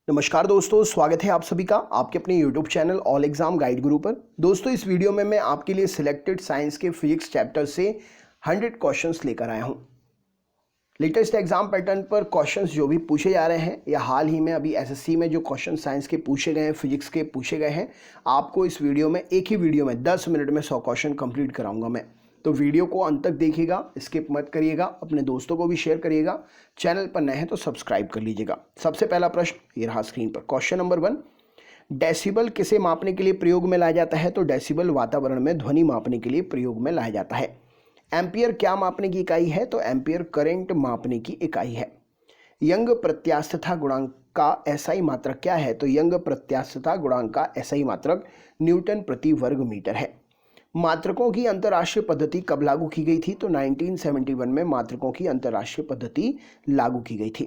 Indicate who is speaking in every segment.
Speaker 1: नमस्कार दोस्तों, स्वागत है आप सभी का आपके अपने YouTube channel all exam guide गुरु पर। दोस्तों, इस वीडियो में मैं आपके लिए सिलेक्टेड साइंस के फिजिक्स चैप्टर से 100 क्वेश्चंस लेकर आया हूं। लेटेस्ट एग्जाम पैटर्न पर क्वेश्चंस जो भी पूछे जा रहे हैं या हाल ही में अभी एसएससी में जो क्वेश्चन साइंस के पूछे गए हैं, फिजिक्स के पूछे गए हैं, आपको इस वीडियो में एक ही वीडियो में 10 मिनट में 100 क्वेश्चन कंप्लीट कराऊंगा मैं। तो वीडियो को अंत तक देखिएगा, स्किप मत करिएगा, अपने दोस्तों को भी शेयर करिएगा। चैनल पर नए हैं तो सब्सक्राइब कर लीजिएगा। सबसे पहला प्रश्न ये रहा स्क्रीन पर। क्वेश्चन नंबर 1, डेसिबल किसे मापने के लिए प्रयोग में लाया जाता है? तो डेसिबल वातावरण में ध्वनि मापने के लिए प्रयोग में लाया जाता है। एम्पियर क्या मापने की इकाई है? तो एम्पियर करंट मापने की इकाई है। यंग प्रत्यास्थता गुणांक का एसआई मात्रक क्या है? तो यंग प्रत्यास्थता गुणांक का एसआई मात्रक न्यूटन प्रति वर्ग मीटर है। मात्रकों की अंतर्राष्ट्रीय पद्धति कब लागू की गई थी? तो 1971 में मात्रकों की अंतर्राष्ट्रीय पद्धति लागू की गई थी।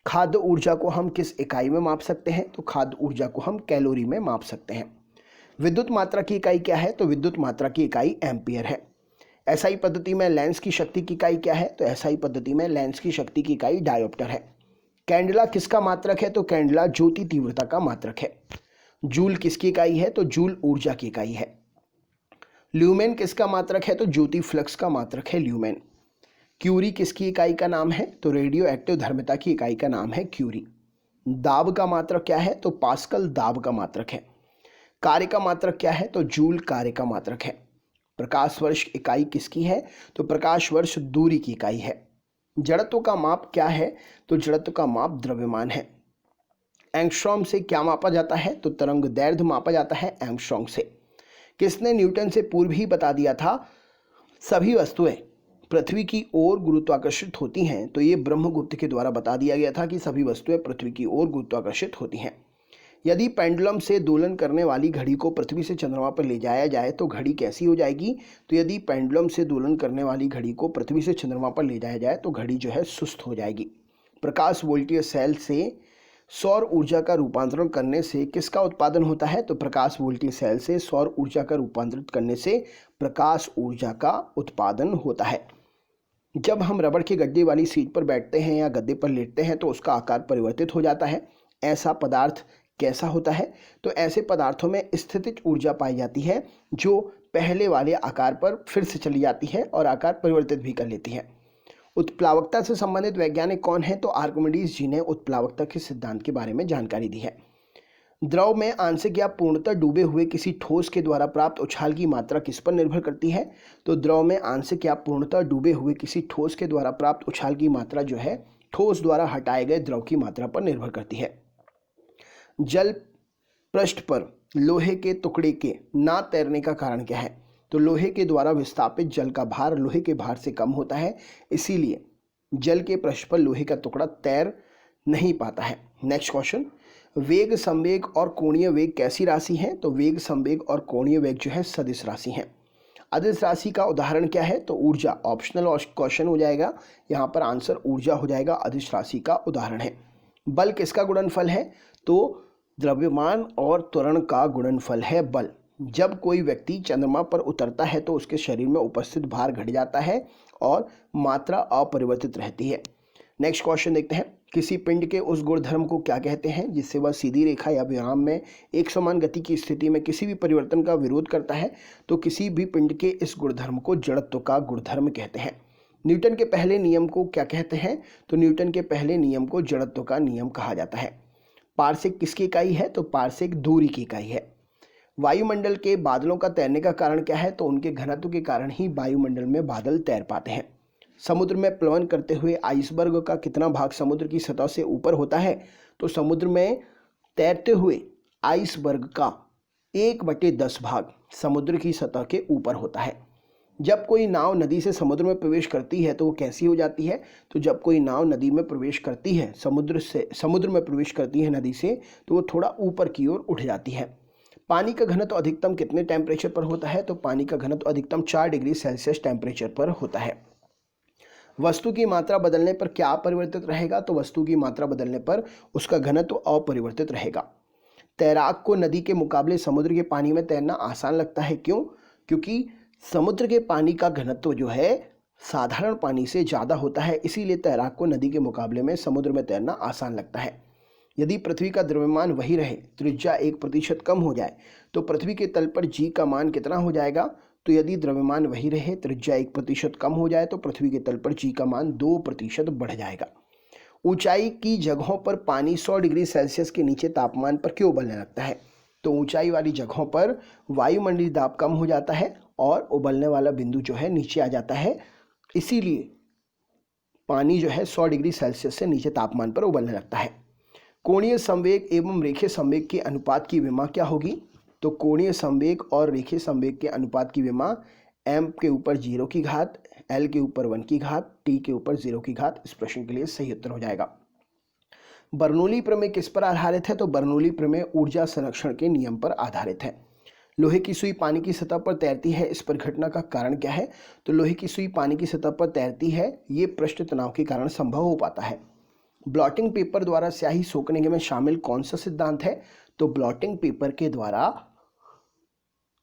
Speaker 1: खाद्य ऊर्जा को हम किस इकाई में माप सकते हैं? तो खाद्य ऊर्जा को हम कैलोरी में माप सकते हैं। विद्युत मात्रा की इकाई क्या है? तो विद्युत मात्रा की इकाई एम्पियर है। एसआई पद्धति में लेंस की शक्ति की इकाई क्या है? तो एसआई पद्धति में लेंस की शक्ति की इकाई डायोप्टर है। कैंडला किसका मात्रक है? तो कैंडला ज्योति तीव्रता का मात्रक है। जूल किसकी इकाई है? तो जूल ऊर्जा की इकाई है। ल्यूमेन किसका मात्रक है? तो ज्योति फ्लक्स का मात्रक है ल्यूमेन। क्यूरी किसकी इकाई का नाम है? तो रेडियो एक्टिव धर्मिता की इकाई का नाम है क्यूरी। दाब का मात्रक क्या है? तो पास्कल दाब का मात्रक है। कार्य का मात्रक क्या है? तो जूल कार्य का मात्रक है। प्रकाश वर्ष इकाई किसकी है? तो प्रकाश वर्ष दूरी की इकाई है। जड़त्व का माप क्या है? तो जड़त्व का माप द्रव्यमान है। एंगस्ट्रॉम से क्या मापा जाता है? तो तरंग दैर्ध्य मापा जाता है एंगस्ट्रॉम से। किसने न्यूटन से पूर्व ही बता दिया था सभी वस्तुएं पृथ्वी की ओर गुरुत्वाकर्षित होती हैं? तो ये ब्रह्मगुप्त के द्वारा बता दिया गया था कि सभी वस्तुएं पृथ्वी की ओर गुरुत्वाकर्षित होती हैं। यदि पेंडुलम से दोलन करने वाली घड़ी को पृथ्वी से चंद्रमा पर ले जाया जाए तो घड़ी कैसी हो जाएगी? तो यदि पेंडुलम से दोलन करने वाली घड़ी को पृथ्वी से चंद्रमा पर ले जाया जाए तो घड़ी जो है सुस्त हो जाएगी। प्रकाश वोल्टीय सेल से सौर ऊर्जा का रूपांतरण करने से किसका उत्पादन होता है? तो प्रकाश वोल्टीय सेल से सौर ऊर्जा का रूपांतरित करने से प्रकाश ऊर्जा का उत्पादन होता है। जब हम रबड़ के गद्दे वाली सीट पर बैठते हैं या गद्दे पर लेटते हैं तो उसका आकार परिवर्तित हो जाता है। ऐसा पदार्थ कैसा होता है? तो ऐसे पदार्थों में स्थितिज ऊर्जा पाई जाती है जो पहले वाले आकार पर फिर से चली जाती है और आकार परिवर्तित भी कर लेती है। उत्प्लावकता से संबंधित वैज्ञानिक कौन है? तो आर्किमिडीज जी ने उत्प्लावकता के सिद्धांत के बारे में जानकारी दी है। द्रव में आंशिक या पूर्णतः डूबे हुए किसी ठोस के द्वारा प्राप्त उछाल की मात्रा किस पर निर्भर करती है? तो द्रव में आंशिक या पूर्णतः डूबे हुए किसी ठोस के द्वारा प्राप्त उछाल की मात्रा जो है ठोस द्वारा हटाए गए द्रव की मात्रा पर निर्भर करती है। जल पृष्ठ पर लोहे के टुकड़े के ना तैरने का कारण क्या है? तो लोहे के द्वारा विस्थापित जल का भार लोहे के भार से कम होता है, इसीलिए जल के पृष्ठ पर लोहे का टुकड़ा तैर नहीं पाता है। नेक्स्ट क्वेश्चन, वेग, संवेग और कोणीय वेग कैसी राशि है? तो वेग, संवेग और कोणीय वेग जो है सदिश राशि है। अदिश राशि का उदाहरण क्या है? तो ऊर्जा। ऑप्शनल क्वेश्चन हो जाएगा, यहाँ पर आंसर ऊर्जा हो जाएगा, अदिश राशि का उदाहरण है। बल किसका गुणनफल है? तो द्रव्यमान और त्वरण का गुणनफल है बल। जब कोई व्यक्ति चंद्रमा पर उतरता है तो उसके शरीर में उपस्थित भार घट जाता है और मात्रा अपरिवर्तित रहती है। नेक्स्ट क्वेश्चन देखते हैं, किसी पिंड के उस गुणधर्म को क्या कहते हैं जिससे वह सीधी रेखा या विराम में एक समान गति की स्थिति में किसी भी परिवर्तन का विरोध करता है? तो किसी भी पिंड के इस गुणधर्म को जड़त्व का गुणधर्म कहते हैं। न्यूटन के पहले नियम को क्या कहते हैं? तो न्यूटन के पहले नियम को जड़त्व का नियम कहा जाता है। पारसेक किसकी इकाई है? तो पारसेक दूरी की इकाई है। वायुमंडल के बादलों का तैरने का कारण क्या है? तो उनके घनत्व के कारण ही वायुमंडल में बादल तैर पाते हैं। समुद्र में प्लवन करते हुए आइसबर्ग का कितना भाग समुद्र की सतह से ऊपर होता है? तो समुद्र में तैरते हुए आइसबर्ग का 1/10 भाग समुद्र की सतह के ऊपर होता है। जब कोई नाव नदी से समुद्र में प्रवेश करती है तो वो कैसी हो जाती है? तो जब कोई नाव नदी में प्रवेश करती है, समुद्र में प्रवेश करती है नदी से, तो वो थोड़ा ऊपर की ओर उठ जाती है। पानी का घनत्व अधिकतम कितने टेम्परेचर पर होता है? तो पानी का घनत्व अधिकतम 4 डिग्री सेल्सियस टेम्परेचर पर होता है। वस्तु की मात्रा बदलने पर क्या अपरिवर्तित रहेगा? तो वस्तु की मात्रा बदलने पर उसका घनत्व अपरिवर्तित रहेगा। तैराक को नदी के मुकाबले समुद्र के पानी में तैरना आसान लगता है, क्यों? क्योंकि समुद्र के पानी का घनत्व जो है साधारण पानी से ज़्यादा होता है, इसीलिए तैराक को नदी के मुकाबले में समुद्र में तैरना आसान लगता है। यदि पृथ्वी का द्रव्यमान वही रहे, त्रिज्या 1% कम हो जाए तो पृथ्वी के तल पर g का मान कितना हो जाएगा? तो यदि द्रव्यमान वही रहे, त्रिज्या 1% कम हो जाए तो पृथ्वी के तल पर g का मान 2% बढ़ जाएगा। ऊंचाई की जगहों पर पानी 100 डिग्री सेल्सियस के नीचे तापमान पर क्यों उबलने लगता है? तो ऊंचाई वाली जगहों पर वायुमंडलीय दाब कम हो जाता है और उबलने वाला बिंदु जो है नीचे आ जाता है, इसीलिए पानी जो है 100 डिग्री सेल्सियस से नीचे तापमान पर उबलने लगता है। कोणीय संवेग एवं रेखीय संवेग के अनुपात की विमा क्या होगी? तो कोणीय संवेग और रेखीय संवेग के अनुपात की विमा m के ऊपर 0 की घात, l के ऊपर 1 की घात, t के ऊपर 0 की घात। इस प्रश्न के लिए सही उत्तर हो जाएगा। बर्नौली प्रमेय किस पर आधारित है? तो बर्नौली प्रमेय ऊर्जा संरक्षण के नियम पर आधारित है। लोहे की सुई पानी की सतह पर तैरती है, इस परिघटना का कारण क्या है? तो लोहे की सुई पानी की सतह पर तैरती है, ये पृष्ठ तनाव के कारण संभव हो पाता है। ब्लॉटिंग पेपर द्वारा स्याही सोखने में शामिल कौन सा सिद्धांत है? तो ब्लॉटिंग पेपर के द्वारा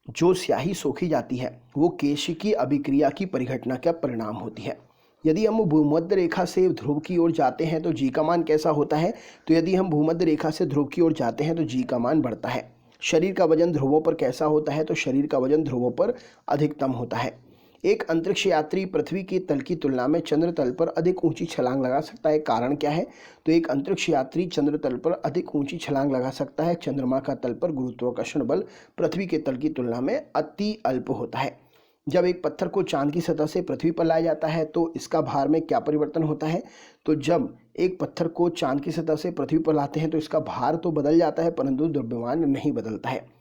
Speaker 1: जो स्याही सोखी जाती है वो केशिकी अभिक्रिया की परिघटना का परिणाम होती है। यदि हम भूमध्य रेखा से ध्रुव की ओर जाते हैं तो जी का मान कैसा होता है? तो यदि हम भूमध्य रेखा से ध्रुव की ओर जाते हैं तो जी का मान बढ़ता है। शरीर का वजन ध्रुवों पर कैसा होता है? तो शरीर का वजन ध्रुवों पर अधिकतम होता है। एक अंतरिक्ष यात्री पृथ्वी के तल की तुलना में चंद्र तल पर अधिक ऊंची छलांग लगा सकता है, कारण क्या है? तो एक अंतरिक्ष यात्री चंद्र तल पर अधिक ऊंची छलांग लगा सकता है। चंद्रमा का तल पर गुरुत्वाकर्षण बल पृथ्वी के तल की तुलना में अति अल्प होता है। जब एक पत्थर को चांद की सतह से पृथ्वी पर लाया जाता है तो इसका भार में क्या परिवर्तन होता है? तो जब एक पत्थर को चांद की सतह से पृथ्वी पर लाते हैं तो इसका भार तो बदल जाता है परंतु द्रव्यमान नहीं बदलता है।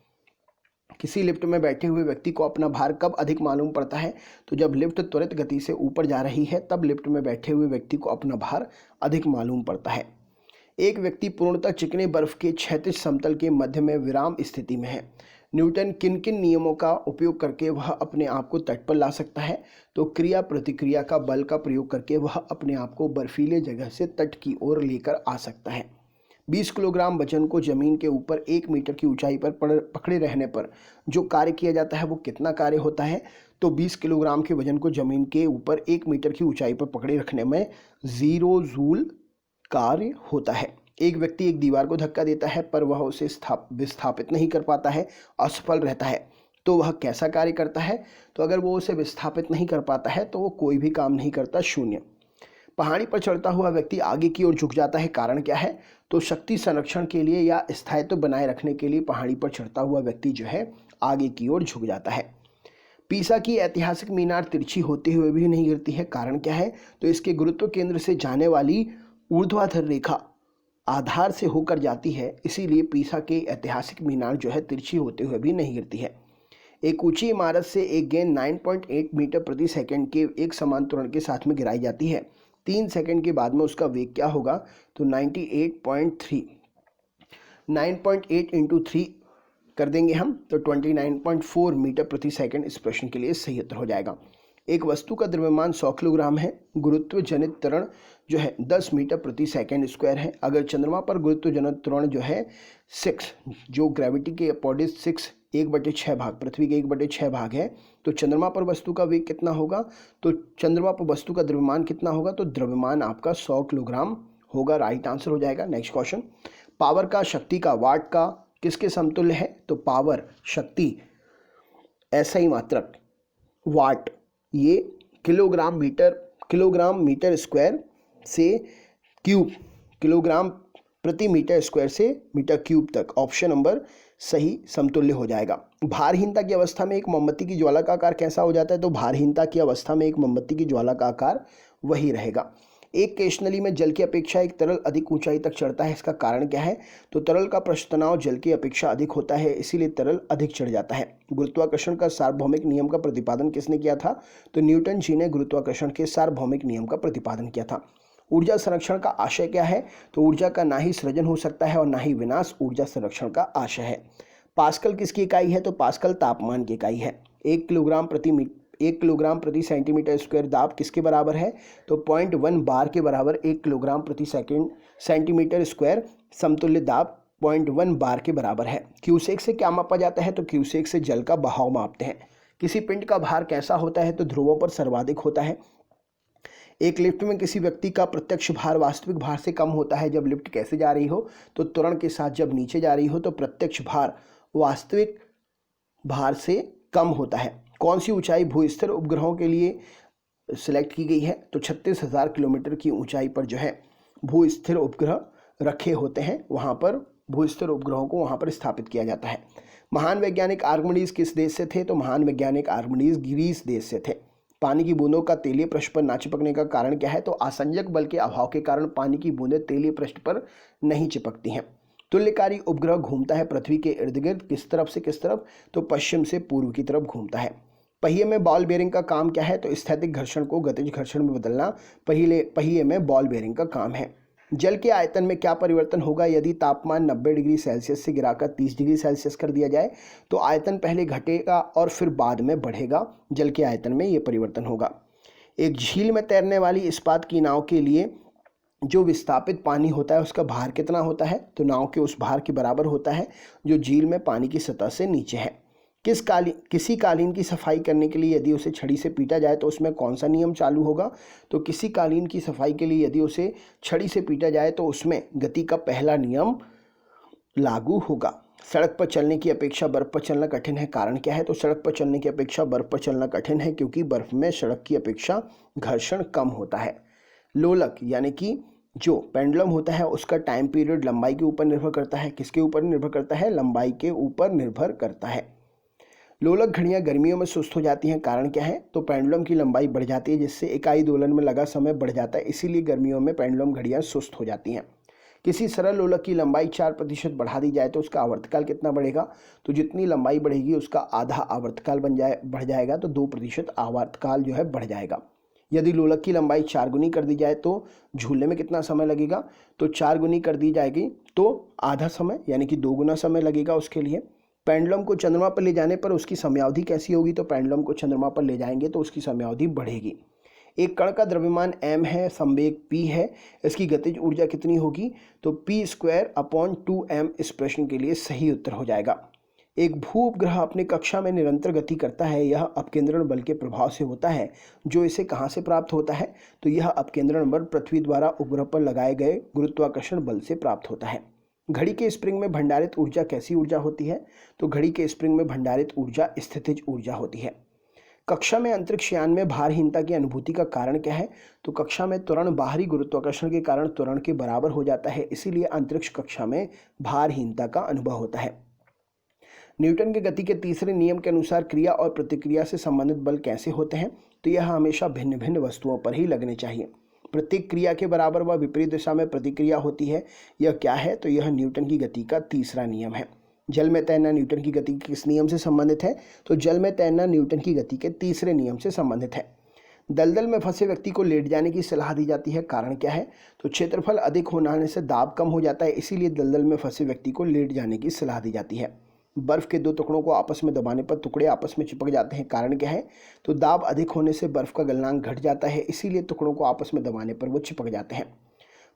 Speaker 1: किसी लिफ्ट में बैठे हुए व्यक्ति को अपना भार कब अधिक मालूम पड़ता है? तो जब लिफ्ट त्वरित गति से ऊपर जा रही है तब लिफ्ट में बैठे हुए व्यक्ति को अपना भार अधिक मालूम पड़ता है। एक व्यक्ति पूर्णतः चिकने बर्फ के क्षैतिज समतल के मध्य में विराम स्थिति में है। न्यूटन किन किन नियमों का उपयोग करके वह अपने आप को तट पर ला सकता है? तो क्रिया प्रतिक्रिया का बल का प्रयोग करके वह अपने आप को बर्फीले जगह से तट की ओर लेकर आ सकता है। 20 किलोग्राम वजन को जमीन के ऊपर 1 मीटर की ऊंचाई पर पकड़े रहने पर जो कार्य किया जाता है वो कितना कार्य होता है? तो 20 किलोग्राम के वजन को जमीन के ऊपर 1 मीटर की ऊंचाई पर पकड़े रखने में 0 जूल कार्य होता है। एक व्यक्ति एक दीवार को धक्का देता है पर वह उसे विस्थापित नहीं कर पाता है, असफल रहता है, तो वह कैसा कार्य करता है? तो अगर वो उसे विस्थापित नहीं कर पाता है तो वो कोई भी काम नहीं करता, शून्य। पहाड़ी पर चढ़ता हुआ व्यक्ति आगे की ओर झुक जाता है, कारण क्या है? तो शक्ति संरक्षण के लिए या स्थायित्व बनाए रखने के लिए पहाड़ी पर चढ़ता हुआ व्यक्ति जो है आगे की ओर झुक जाता है। पीसा की ऐतिहासिक मीनार तिरछी होते हुए भी नहीं गिरती है, कारण क्या है? तो इसके गुरुत्व केंद्र से जाने वाली ऊर्ध्वाधर रेखा आधार से होकर जाती है, इसीलिए पीसा के ऐतिहासिक मीनार जो है तिरछी होते हुए भी नहीं गिरती है। एक ऊंची इमारत से एक गेंद 9.8 मीटर प्रति सेकंड के एक समान त्वरण के साथ में गिराई जाती है। 3 सेकंड के बाद में उसका वेग क्या होगा? तो 9.8 इंटू 3 कर देंगे हम तो 29.4 मीटर प्रति सेकंड। इस प्रश्न के लिए सही उत्तर हो जाएगा। एक वस्तु का द्रव्यमान 100 किलोग्राम है, गुरुत्व जनित त्वरण जो है 10 मीटर प्रति सेकंड स्क्वायर है। अगर चंद्रमा पर गुरुत्व जनित त्वरण जो है 6, जो ग्रेविटी के अपोजिट 6 1/6 भाग, पृथ्वी के 1/6 भाग है, तो चंद्रमा पर वस्तु का वेग कितना होगा? तो चंद्रमा पर वस्तु का द्रव्यमान कितना होगा? तो द्रव्यमान आपका 100 किलोग्राम होगा। राइट आंसर हो जाएगा। नेक्स्ट क्वेश्चन, पावर का, शक्ति का, वाट का किसके समतुल्य है? तो पावर, शक्ति, SI मात्रक, वाट ये किलोग्राम मीटर स्क्वायर से क्यूब, किलोग्राम प्रति मीटर स्क्वायर से मीटर क्यूब तक। ऑप्शन नंबर सही समतुल्य हो जाएगा। भारहीनता की अवस्था में एक मोमबत्ती की ज्वाला का आकार कैसा हो जाता है? तो भारहीनता की अवस्था में एक मोमबत्ती की ज्वाला का आकार वही रहेगा। एक केशनली में जल की अपेक्षा एक तरल अधिक ऊंचाई तक चढ़ता है, इसका कारण क्या है? तो तरल का पृष्ठ तनाव जल की अपेक्षा अधिक होता है, इसीलिए तरल अधिक चढ़ जाता है। गुरुत्वाकर्षण का सार्वभौमिक नियम का प्रतिपादन किसने किया था? तो न्यूटन जी ने गुरुत्वाकर्षण के सार्वभौमिक नियम का प्रतिपादन किया था। ऊर्जा संरक्षण का आशय क्या है? तो ऊर्जा का ना ही सृजन हो सकता है और ना ही विनाश ऊर्जा संरक्षण का आशय है। पास्कल किसकी इकाई है? तो पास्कल तापमान की इकाई है। 1 किलोग्राम प्रति सेंटीमीटर स्क्वायर दाब किसके बराबर है? तो 0.1 बार के बराबर 1 किलोग्राम प्रति सेंटीमीटर स्क्वायर समतुल्य दाब 0.1 बार के बराबर है। क्यूसेक से क्या मापा जाता है? तो क्यूसेक से जल का बहाव मापते हैं। किसी पिंड का भार कैसा होता है? तो ध्रुवों पर सर्वाधिक होता है। एक लिफ्ट में किसी व्यक्ति का प्रत्यक्ष भार वास्तविक भार से कम होता है जब लिफ्ट कैसे जा रही हो, तो त्वरण के साथ जब नीचे जा रही हो तो प्रत्यक्ष भार वास्तविक भार से कम होता है। कौन सी ऊंचाई भूस्थिर उपग्रहों के लिए सिलेक्ट की गई है, तो 36,000 किलोमीटर की ऊंचाई पर जो है भूस्थिर उपग्रह रखे होते हैं, वहाँ पर भूस्थिर उपग्रहों को वहाँ पर स्थापित किया जाता है। महान वैज्ञानिक आर्किमिडीज किस देश से थे, तो महान वैज्ञानिक आर्किमिडीज ग्रीस देश से थे। पानी की बूंदों का तेलीय पृष्ठ पर ना चिपकने का कारण क्या है, तो आसंजक बल के अभाव के कारण पानी की बूंदें तेलीय पृष्ठ पर नहीं चिपकती हैं। तुल्यकारी उपग्रह घूमता है पृथ्वी के इर्द गिर्द किस तरफ से किस तरफ, तो पश्चिम से पूर्व की तरफ घूमता है। पहिए में बॉल बेरिंग का काम क्या है, तो स्थैतिक घर्षण को गतिज घर्षण में बदलना पहिए में बॉल बेरिंग का काम है। जल के आयतन में क्या परिवर्तन होगा यदि तापमान 90 डिग्री सेल्सियस से गिराकर 30 डिग्री सेल्सियस कर दिया जाए, तो आयतन पहले घटेगा और फिर बाद में बढ़ेगा। जल के आयतन में ये परिवर्तन होगा। एक झील में तैरने वाली इस्पात की नाव के लिए जो विस्थापित पानी होता है उसका भार कितना होता है, तो नाव के उस भार के बराबर होता है जो झील में पानी की सतह से नीचे है। किसी कालीन की सफाई करने के लिए यदि उसे छड़ी से पीटा जाए तो उसमें कौन सा नियम चालू होगा, तो किसी कालीन की सफाई के लिए यदि उसे छड़ी से पीटा जाए तो उसमें गति का पहला नियम लागू होगा। सड़क पर चलने की अपेक्षा बर्फ पर चलना कठिन है, कारण क्या है, तो सड़क पर चलने की अपेक्षा बर्फ पर चलना कठिन है क्योंकि बर्फ में सड़क की अपेक्षा घर्षण कम होता है। लोलक यानी कि जो पेंडुलम होता है उसका टाइम पीरियड लंबाई के ऊपर निर्भर करता है। किसके ऊपर निर्भर करता है, लंबाई के ऊपर निर्भर करता है। लोलक घड़ियां गर्मियों में सुस्त हो जाती हैं, कारण क्या है, तो पेंडुलम की लंबाई बढ़ जाती है जिससे इकाई दोलन में लगा समय बढ़ जाता है, इसीलिए गर्मियों में पेंडुलम घड़ियां सुस्त हो जाती हैं। किसी सरल लोलक की लंबाई 4% बढ़ा दी जाए तो उसका आवर्तकाल कितना बढ़ेगा, तो जितनी लंबाई बढ़ेगी उसका आधा आवर्तकाल बढ़ जाएगा, तो 2% आवर्तकाल जो है बढ़ जाएगा। यदि लोलक की लंबाई 4 गुनी कर दी जाए तो झूलने में कितना समय लगेगा, तो 4 गुनी कर दी जाएगी तो आधा समय यानी कि 2 गुना समय लगेगा उसके लिए। पेंडुलम को चंद्रमा पर ले जाने पर उसकी समयावधि कैसी होगी, तो पेंडुलम को चंद्रमा पर ले जाएंगे तो उसकी समयावधि बढ़ेगी। एक कण का द्रव्यमान m है, संवेग p है, इसकी गतिज ऊर्जा कितनी होगी, तो p²/2m इस प्रश्न के लिए सही उत्तर हो जाएगा। एक भू उपग्रह अपनी कक्षा में निरंतर गति करता है, यह अपकेंद्रण बल के प्रभाव से होता है, जो इसे कहाँ से प्राप्त होता है, तो यह अपकेंद्रण बल पृथ्वी द्वारा उपग्रह पर लगाए गए गुरुत्वाकर्षण बल से प्राप्त होता है। घड़ी के स्प्रिंग में भंडारित ऊर्जा कैसी ऊर्जा होती है, तो घड़ी के स्प्रिंग में भंडारित ऊर्जा स्थितिज ऊर्जा होती है। कक्षा में अंतरिक्ष यान में भारहीनता की अनुभूति का कारण क्या है, तो कक्षा में त्वरण बाहरी गुरुत्वाकर्षण के कारण त्वरण के बराबर हो जाता है, इसीलिए अंतरिक्ष कक्षा में भारहीनता का अनुभव होता है। न्यूटन के गति के तीसरे नियम के अनुसार क्रिया और प्रतिक्रिया से संबंधित बल कैसे होते हैं, तो यह हमेशा भिन्न भिन्न वस्तुओं पर ही लगने चाहिए। प्रत्येक क्रिया के बराबर व विपरीत दिशा में प्रतिक्रिया होती है, यह क्या है, तो यह न्यूटन की गति का तीसरा नियम है। जल में तैरना न्यूटन की गति के किस नियम से संबंधित है, तो जल में तैरना न्यूटन की गति के तीसरे नियम से संबंधित है। दलदल में फंसे व्यक्ति को लेट जाने की सलाह दी जाती है, कारण क्या है, तो क्षेत्रफल अधिक होने से दाब कम हो जाता है, इसीलिए दलदल में फंसे व्यक्ति को लेट जाने की सलाह दी जाती है। बर्फ के 2 टुकड़ों को आपस में दबाने पर टुकड़े आपस में चिपक जाते हैं, कारण क्या है, तो दाब अधिक होने से बर्फ का गलनांक घट जाता है, इसीलिए टुकड़ों को आपस में दबाने पर वो चिपक जाते हैं।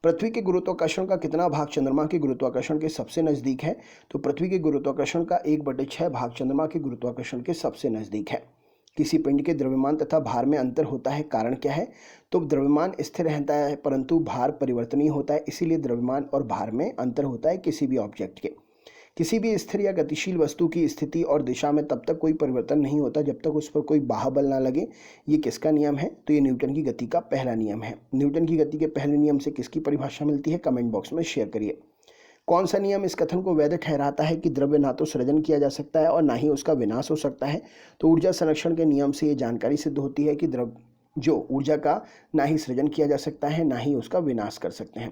Speaker 1: पृथ्वी के गुरुत्वाकर्षण का कितना भाग चंद्रमा के गुरुत्वाकर्षण के सबसे नज़दीक है, तो पृथ्वी के गुरुत्वाकर्षण का 1/6 भाग चंद्रमा के गुरुत्वाकर्षण के सबसे नज़दीक है। किसी पिंड के द्रव्यमान तथा भार में अंतर होता है, कारण क्या है, तो द्रव्यमान स्थिर रहता है परंतु भार परिवर्तनीय होता है, इसीलिए द्रव्यमान और भार में अंतर होता है किसी भी ऑब्जेक्ट के। किसी भी स्थिर या गतिशील वस्तु की स्थिति और दिशा में तब तक कोई परिवर्तन नहीं होता जब तक उस पर कोई बाह्य बल ना लगे। ये किसका नियम है, तो ये न्यूटन की गति का पहला नियम है। न्यूटन की गति के पहले नियम से किसकी परिभाषा मिलती है, कमेंट बॉक्स में शेयर करिए। कौन सा नियम इस कथन को वैध ठहराता है कि द्रव्य ना तो सृजन किया जा सकता है और ना ही उसका विनाश हो सकता है, तो ऊर्जा संरक्षण के नियम से ये जानकारी सिद्ध होती है कि जो ऊर्जा का ना ही सृजन किया जा सकता है ना ही उसका विनाश कर सकते हैं।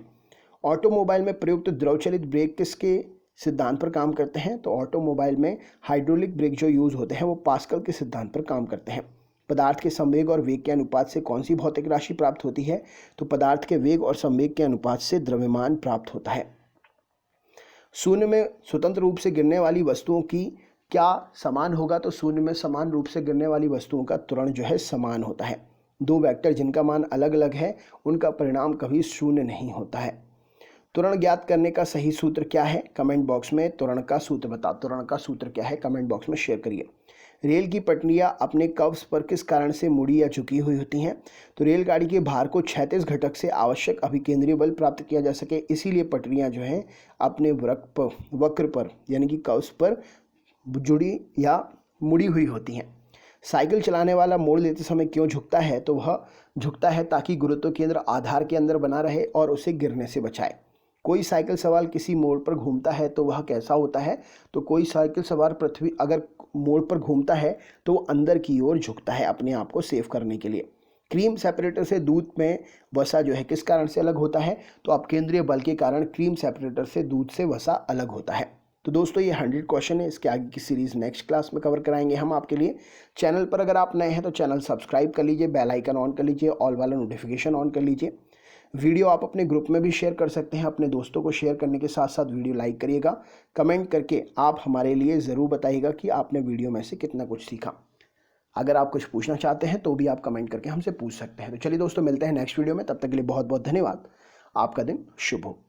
Speaker 1: ऑटोमोबाइल में प्रयुक्त द्रवचलित ब्रेक किसके सिद्धांत पर काम करते हैं, तो ऑटोमोबाइल में हाइड्रोलिक ब्रेक जो यूज़ होते हैं वो पास्कल के सिद्धांत पर काम करते हैं। पदार्थ के संवेग और वेग के अनुपात से कौन सी भौतिक राशि प्राप्त होती है, तो पदार्थ के वेग और संवेग के अनुपात से द्रव्यमान प्राप्त होता है। शून्य में स्वतंत्र रूप से गिरने वाली वस्तुओं की क्या समान होगा, तो शून्य में समान रूप से गिरने वाली वस्तुओं का त्वरण जो है समान होता है। 2 वेक्टर जिनका मान अलग अलग है उनका परिणाम कभी शून्य नहीं होता है। त्वरण ज्ञात करने का सही सूत्र क्या है, कमेंट बॉक्स में त्वरण का सूत्र बताओ। त्वरण का सूत्र क्या है, कमेंट बॉक्स में शेयर करिए। रेल की पटरियां अपने कर्व्स पर किस कारण से मुड़ी या झुकी हुई होती हैं? तो रेलगाड़ी के भार को क्षैतिज घटक से आवश्यक अभिकेंद्रीय बल प्राप्त किया जा सके, इसीलिए पटरियां जो हैं अपने वक्र पर यानी कि कर्व्स पर जुड़ी या मुड़ी हुई होती हैं। साइकिल चलाने वाला मोड़ लेते समय क्यों झुकता है? तो वह झुकता है ताकि गुरुत्व केंद्र आधार के अंदर बना रहे और उसे गिरने से बचाए। कोई साइकिल सवार किसी मोड़ पर घूमता है तो वह कैसा होता है? तो कोई साइकिल सवार पृथ्वी अगर मोड़ पर घूमता है तो वो अंदर की ओर झुकता है अपने आप को सेव करने के लिए। क्रीम सेपरेटर से दूध में वसा जो है किस कारण से अलग होता है? तो अपकेंद्रीय बल के कारण क्रीम सेपरेटर से दूध से वसा अलग होता है। तो दोस्तों ये 100 क्वेश्चन है, इसके आगे की सीरीज़ नेक्स्ट क्लास में कवर कराएंगे हम आपके लिए। चैनल पर अगर आप नए हैं तो चैनल सब्सक्राइब कर लीजिए, बेल आइकन ऑन कर लीजिए, ऑल वाला नोटिफिकेशन ऑन कर लीजिए। वीडियो आप अपने ग्रुप में भी शेयर कर सकते हैं, अपने दोस्तों को शेयर करने के साथ साथ वीडियो लाइक करिएगा। कमेंट करके आप हमारे लिए ज़रूर बताइएगा कि आपने वीडियो में से कितना कुछ सीखा। अगर आप कुछ पूछना चाहते हैं तो भी आप कमेंट करके हमसे पूछ सकते हैं। तो चलिए दोस्तों, मिलते हैं नेक्स्ट वीडियो में, तब तक के लिए बहुत बहुत धन्यवाद। आपका दिन शुभ हो।